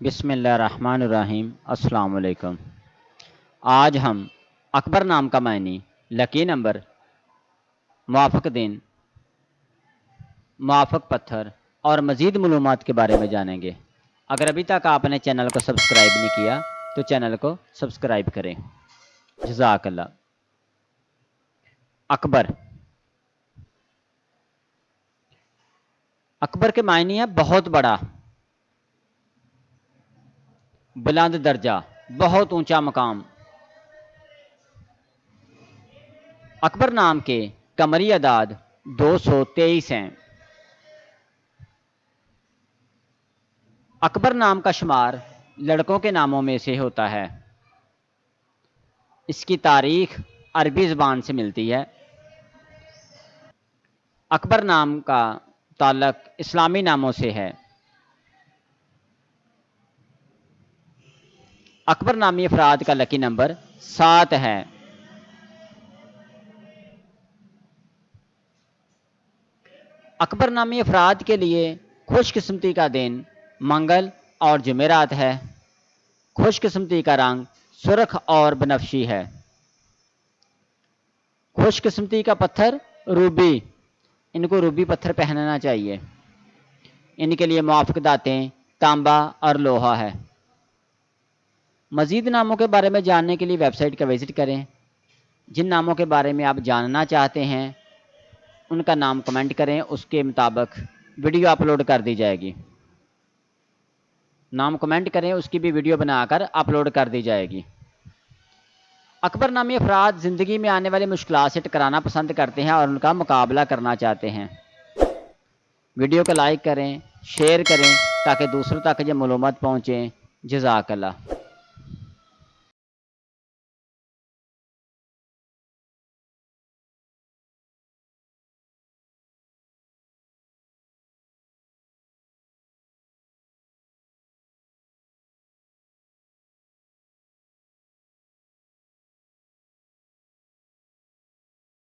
بسم اللہ الرحمن الرحیم۔ السلام علیکم۔ آج ہم اکبر نام کا معنی، لکی نمبر، موافق دن، موافق پتھر اور مزید معلومات کے بارے میں جانیں گے۔ اگر ابھی تک آپ نے چینل کو سبسکرائب نہیں کیا تو چینل کو سبسکرائب کریں۔ جزاک اللہ۔ اکبر، اکبر کے معنی ہے بہت بڑا، بلند درجہ، بہت اونچا مقام۔ اکبر نام کے قمری اعداد 223 ہیں۔ اکبر نام کا شمار لڑکوں کے ناموں میں سے ہوتا ہے۔ اس کی تاریخ عربی زبان سے ملتی ہے۔ اکبر نام کا تعلق اسلامی ناموں سے ہے۔ اکبر نامی افراد کا لکی نمبر 7 ہے۔ اکبر نامی افراد کے لیے خوش قسمتی کا دن منگل اور جمعرات ہے۔ خوش قسمتی کا رنگ سرخ اور بنفشی ہے۔ خوش قسمتی کا پتھر روبی، ان کو روبی پتھر پہننا چاہیے۔ ان کے لیے موافق دھاتیں تانبا اور لوہا ہے۔ مزید ناموں کے بارے میں جاننے کے لیے ویب سائٹ کا وزٹ کریں۔ جن ناموں کے بارے میں آپ جاننا چاہتے ہیں ان کا نام کمنٹ کریں، اس کے مطابق ویڈیو اپلوڈ کر دی جائے گی۔ نام کمنٹ کریں، اس کی بھی ویڈیو بنا کر اپلوڈ کر دی جائے گی۔ اکبر نامی افراد زندگی میں آنے والی مشکلات سے ٹکرانا پسند کرتے ہیں اور ان کا مقابلہ کرنا چاہتے ہیں۔ ویڈیو کو لائک کریں، شیئر کریں تاکہ دوسروں تک یہ معلومات پہنچیں۔ جزاک اللہ۔